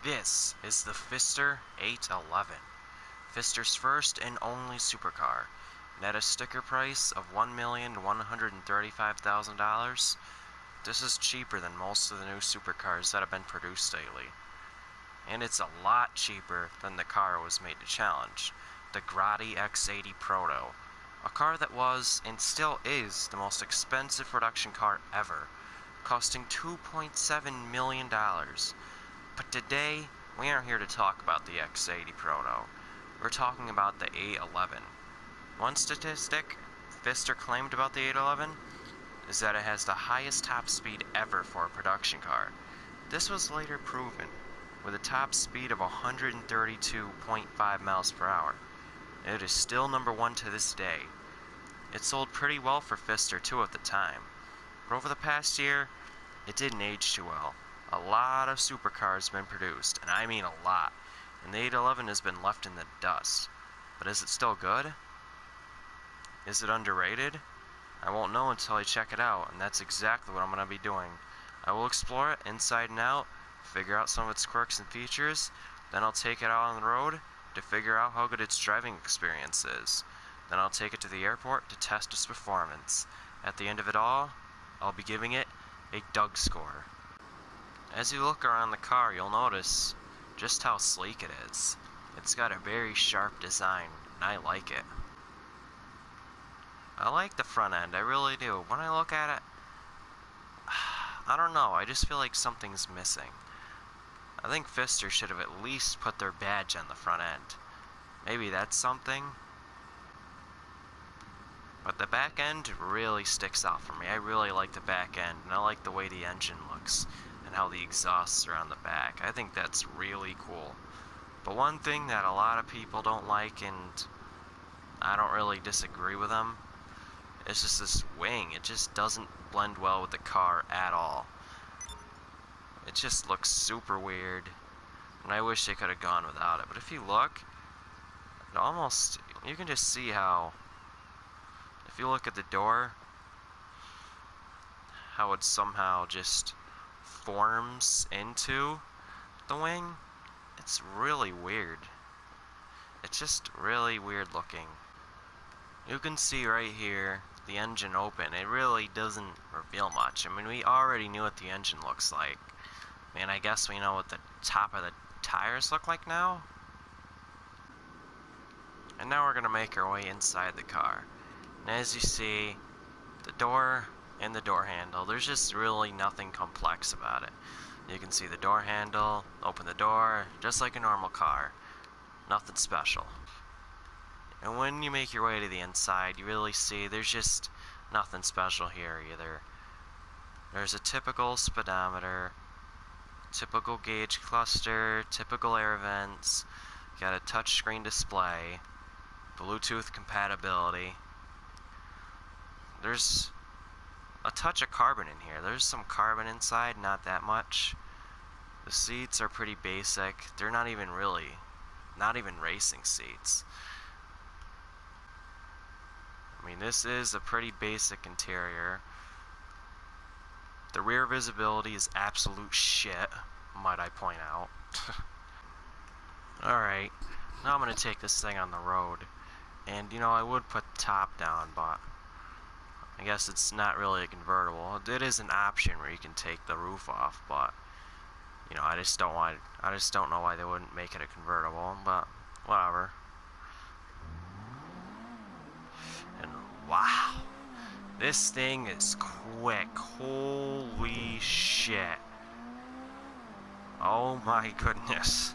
This is the Pfister 811, Pfister's first and only supercar, and at a sticker price of $1,135,000. This is cheaper than most of the new supercars that have been produced lately. And it's a lot cheaper than the car it was made to challenge, the Grotti X80 Proto, a car that was and still is the most expensive production car ever, costing $2.7 million. But today, we aren't here to talk about the X80 Proto. We're talking about the 811. One statistic Pfister claimed about the 811 is that it has the highest top speed ever for a production car. This was later proven with a top speed of 132.5 miles per hour. It is still number one to this day. It sold pretty well for Pfister too at the time, but over the past year, it didn't age too well. A lot of supercars have been produced, and I mean a lot, and the 811 has been left in the dust. But is it still good? Is it underrated? I won't know until I check it out, and that's exactly what I'm going to be doing. I will explore it inside and out, figure out some of its quirks and features, then I'll take it out on the road to figure out how good its driving experience is. Then I'll take it to the airport to test its performance. At the end of it all, I'll be giving it a Doug score. As you look around the car, you'll notice just how sleek it is. It's got a very sharp design, and I like it. I like the front end, I really do. When I look at it, I don't know, I just feel like something's missing. I think Pfister should have at least put their badge on the front end. Maybe that's something. But the back end really sticks out for me. I really like the back end, and I like the way the engine looks, and how the exhausts are on the back. I think that's really cool. But one thing that a lot of people don't like, and I don't really disagree with them, is just this wing. It just doesn't blend well with the car at all. It just looks super weird, and I wish they could have gone without it. But if you look, it almost, you can just see how, if you look at the door, how it somehow just forms into the wing. It's really weird. It's just really weird looking. You can see right here the engine open. It really doesn't reveal much. I mean, we already knew what the engine looks like. Man, I guess we know what the top of the tires look like now. And now we're gonna make our way inside the car. And as you see, the door and the door handle, there's just really nothing complex about it. You can see the door handle, open the door, just like a normal car. Nothing special. And when you make your way to the inside, you really see there's just nothing special here either. There's a typical speedometer, typical gauge cluster, typical air vents, got a touchscreen display, Bluetooth compatibility. There's a touch of carbon in here. There's some carbon inside, not that much. The seats are pretty basic. They're not even racing seats. I mean, this is a pretty basic interior. The rear visibility is absolute shit, might I point out. Alright, now I'm gonna take this thing on the road. And, you know, I would put the top down, but I guess it's not really a convertible. It is an option where you can take the roof off, but you know, I just don't know why they wouldn't make it a convertible, but whatever. And wow, this thing is quick. Holy shit. Oh my goodness.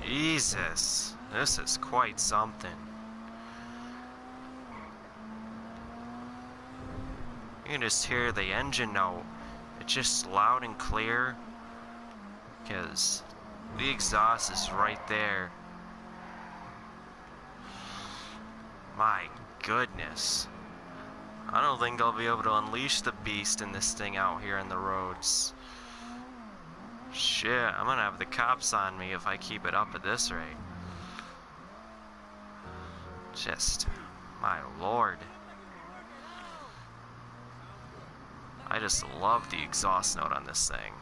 Jesus, this is quite something. You can just hear the engine note. It's just loud and clear, because the exhaust is right there. My goodness. I don't think I'll be able to unleash the beast in this thing out here in the roads. Shit, I'm gonna have the cops on me if I keep it up at this rate. Just, my lord. I just love the exhaust note on this thing.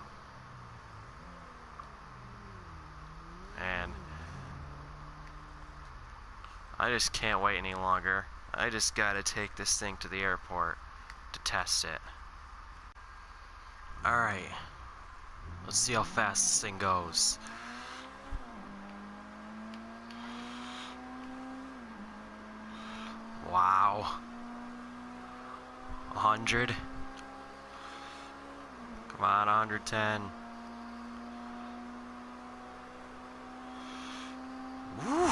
and I just can't wait any longer. I just gotta take this thing to the airport to test it. Alright, let's see how fast this thing goes. Wow. 100. Come on, 110. Woo!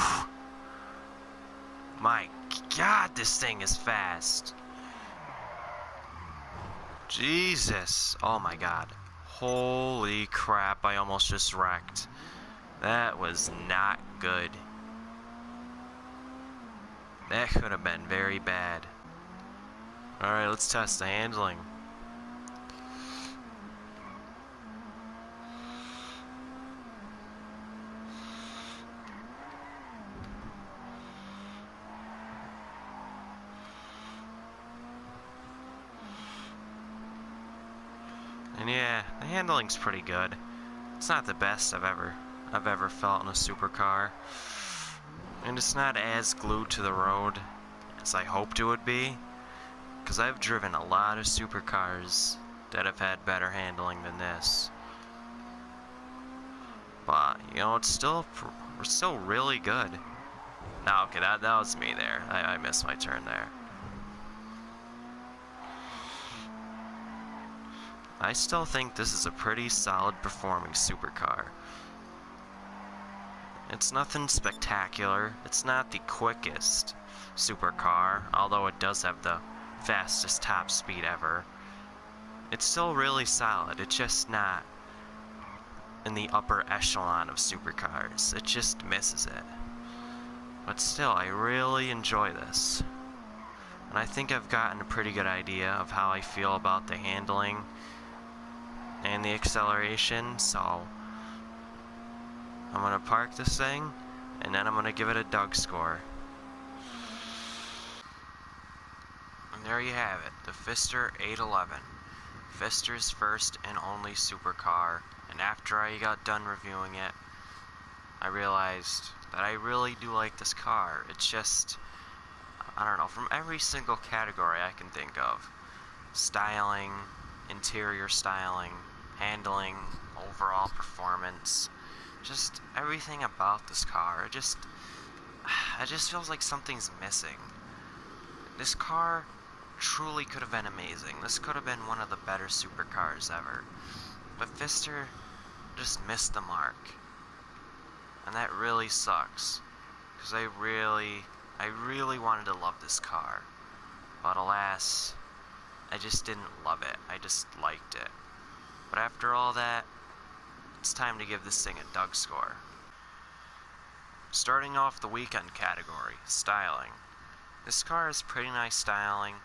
My God, this thing is fast. Jesus. Oh my God. Holy crap, I almost just wrecked. That was not good. That could have been very bad. Alright, let's test the handling. And yeah, the handling's pretty good. It's not the best I've ever felt in a supercar. And it's not as glued to the road as I hoped it would be. Because I've driven a lot of supercars that have had better handling than this. But, you know, we're still really good. No, okay, that was me there. I missed my turn there. I still think this is a pretty solid performing supercar. It's nothing spectacular. It's not the quickest supercar, although it does have the fastest top speed ever. It's still really solid. It's just not in the upper echelon of supercars. It just misses it. But still, I really enjoy this. And I think I've gotten a pretty good idea of how I feel about the handling and the acceleration, so I'm gonna park this thing, and then I'm gonna give it a Doug score. And there you have it, the Pfister 811. Pfister's first and only supercar, and after I got done reviewing it, I realized that I really do like this car. It's just, I don't know, from every single category I can think of. Styling, interior styling, handling, overall performance, just everything about this car. It just feels like something's missing. This car truly could have been amazing. This could have been one of the better supercars ever. But Pfister just missed the mark. And that really sucks. Because I really wanted to love this car. But alas, I just didn't love it. I just liked it. But after all that, it's time to give this thing a Doug score. Starting off the weekend category, styling. This car has pretty nice styling,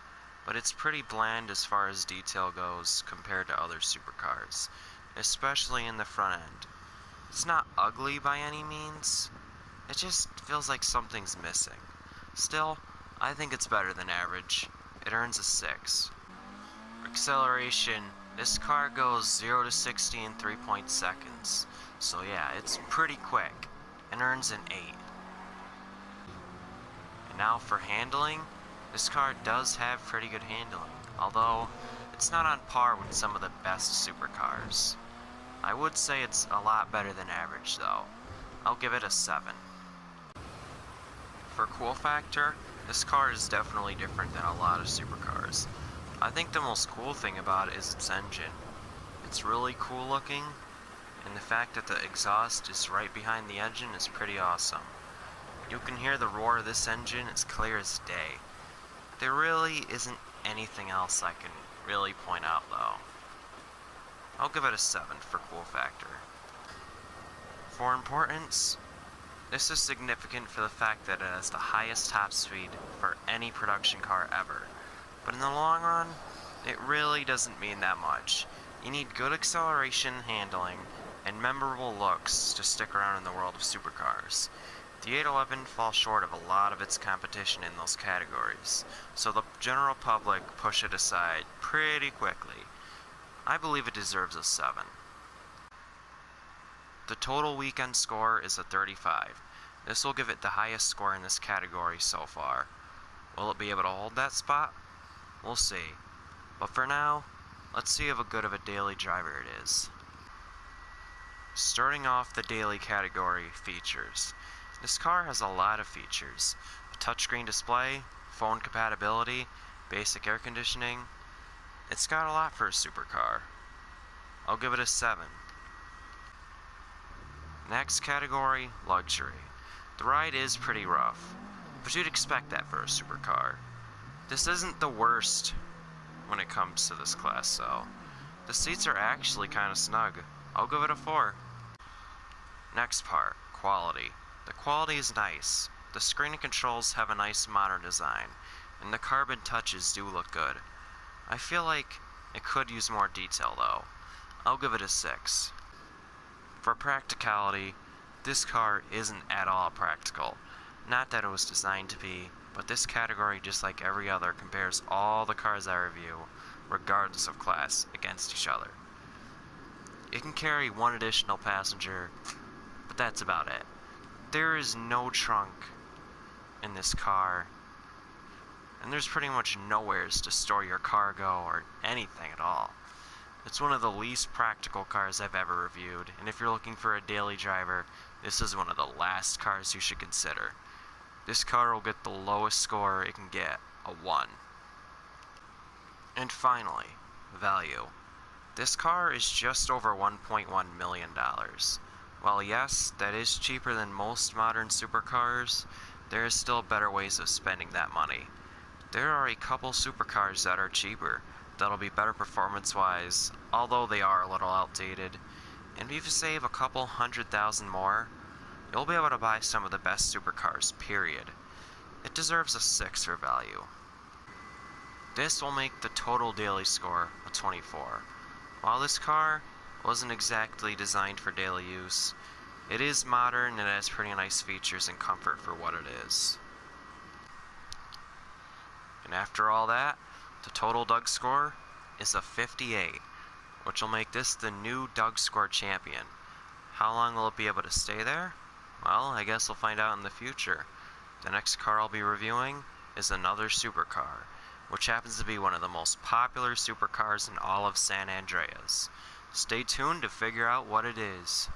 but it's pretty bland as far as detail goes compared to other supercars, especially in the front end. It's not ugly by any means, it just feels like something's missing. Still, I think it's better than average. It earns a 6. Acceleration. This car goes 0 to 60 in 3.0 seconds. So yeah, it's pretty quick. It earns an 8. And now for handling, this car does have pretty good handling, although it's not on par with some of the best supercars. I would say it's a lot better than average though. I'll give it a 7. For cool factor, this car is definitely different than a lot of supercars. I think the most cool thing about it is its engine. It's really cool looking, and the fact that the exhaust is right behind the engine is pretty awesome. You can hear the roar of this engine as clear as day. There really isn't anything else I can really point out though. I'll give it a 7 for cool factor. For importance, this is significant for the fact that it has the highest top speed for any production car ever. But in the long run, it really doesn't mean that much. You need good acceleration, handling, and memorable looks to stick around in the world of supercars. The 811 falls short of a lot of its competition in those categories, so the general public push it aside pretty quickly. I believe it deserves a 7. The total weekend score is a 35. This will give it the highest score in this category so far. Will it be able to hold that spot? We'll see. But for now, let's see how good of a daily driver it is. Starting off the daily category features. This car has a lot of features. A touchscreen display, phone compatibility, basic air conditioning. It's got a lot for a supercar. I'll give it a 7. Next category, luxury. The ride is pretty rough, but you'd expect that for a supercar. This isn't the worst when it comes to this class though. The seats are actually kind of snug. I'll give it a 4. Next part, quality. The quality is nice. The screen and controls have a nice modern design, and the carbon touches do look good. I feel like it could use more detail though. I'll give it a 6. For practicality, this car isn't at all practical. Not that it was designed to be, but this category, just like every other, compares all the cars I review, regardless of class, against each other. It can carry one additional passenger, but that's about it. There is no trunk in this car, and there's pretty much nowheres to store your cargo or anything at all. It's one of the least practical cars I've ever reviewed, and if you're looking for a daily driver, this is one of the last cars you should consider. This car will get the lowest score it can get, a 1. And finally, value. This car is just over $1.1 million. While yes, that is cheaper than most modern supercars, there is still better ways of spending that money. There are a couple supercars that are cheaper, that'll be better performance-wise, although they are a little outdated. And if you save a couple $100,000 more, you'll be able to buy some of the best supercars, period. It deserves a 6 for value. This will make the total daily score a 24. While this car wasn't exactly designed for daily use, it is modern and it has pretty nice features and comfort for what it is. And after all that, the total Doug score is a 58, which will make this the new Doug score champion. How long will it be able to stay there? Well, I guess we'll find out in the future. The next car I'll be reviewing is another supercar, which happens to be one of the most popular supercars in all of San Andreas. Stay tuned to figure out what it is.